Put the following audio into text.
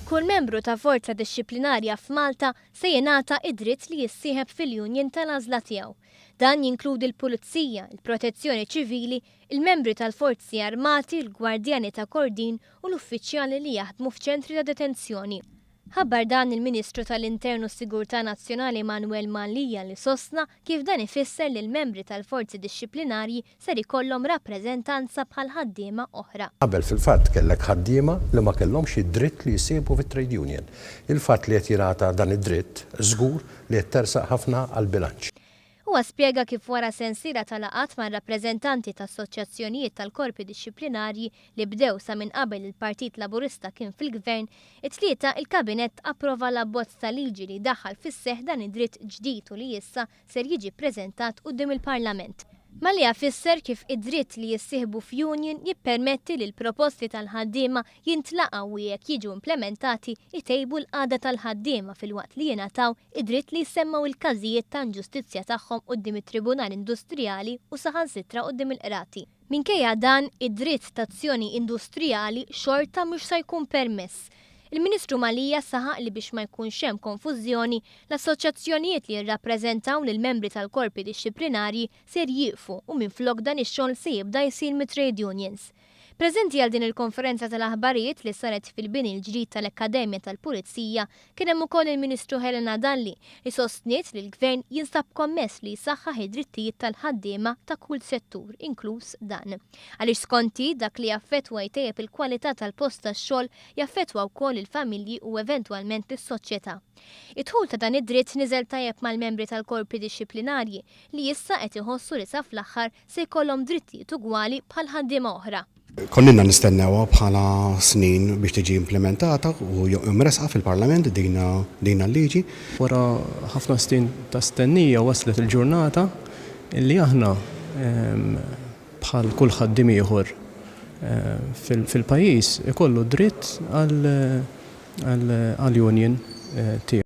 Kull membru ta' forza dixxiplinarja f'Malta se jingħata id-dritt li jissieħeb fil-union tal-għażla tiegħu. Dan jinkludi l-Pulizija, il-Protezzjoni Ċivili, il-membri tal-Forzi Armati, il-Gwardjani ta' Kordin u l-uffiċjali li jaħdmu f'ċentri ta' detenzjoni. Ħabbar dan il-Ministru tal-Internu s-Sigurtà Nazzjonali Manuel Manlija li sostna kif dan ifisser li l-membri tal-forzi dixxiplinarji ser ikollhom rappreżentanza bħal ħaddiema oħra. Qabel fil-fatt kellek ħaddiema li ma kellhomx id-dritt li jsibu fit-trade union. Il-fatt li qed jingħata dan id-dritt żgur li qed tersaq ħafna għall-bilanċ. Huwa spjega kif wara sensiela tal-laqat ma' rappreżentanti tas-soċjazzjonijiet tal-korpi dixxiplinarji li bdew sa minn qabel il-Partit Laburista kien fil-Gvern, it-tlieta il-Kabinett approva l-abbozz ta' liġi li daħħal fis-seħħ dan id-dritt ġdid u li issa ser jiġi ppreżentat quddiem il-Parlament. Malli fisser kif id-dritt li jissieħbu f'union jippermetti li l-proposti tal-ħaddiema jintlaqgħu u jekk jiġu implementati jtejbu l-qagħda tal-ħaddiema filwaqt li jingħataw id-dritt li jsemmaw il-każijiet ta' inġustizzja tagħhom quddiem it-Tribunal Industrijali u saħansitra quddiem il-qrati. Minkejja dan id-dritt ta' azzjoni industrijali xorta mhux se jkun permess. Il-Ministru Malija saħaq li biex ma jkunx hemm konfużjoni, l-assoċjazzjonijiet li jirrappreżentaw lil membri tal-korpi dixxiplinarji ser jieqfu u minflok dan ix-xogħol se jibda jsir mit-trade unions. Preżenti għal din il-konferenza tal-aħbarijiet li saret fil-bini l-ġdid tal-Akkademja tal-Pulizija kien hemm ukoll il-Ministru Helena Dalli li sostniet li l-Gvern jinstab kommess li jsaħħaħ id-drittijiet tal-ħaddiema ta' kull settur, inkluż dan. Għaliex skonti dak li jaffettwa jtejjeb il-kwalità tal-post tax-xogħol jaffettwa wkoll il-familji u eventwalment is-soċjetà. Id-dħul ta' dan id-dritt niżel tajjeb mal-membri tal-korpi dixxiplinarji li issa qed iħossu li sa fl-aħħar se jkollhom drittijiet ugwali bħal ħaddiema oħra. Konnina nistennewha bħala snin biex tiġi implementata u imresqa fil-Parlament dina l-liġi. Wara ħafna snin ta' stennija waslet il-ġurnata illi aħna bħal kull ħaddiem ieħor fil-pajjiż ikollu dritt għall-union tiegħu.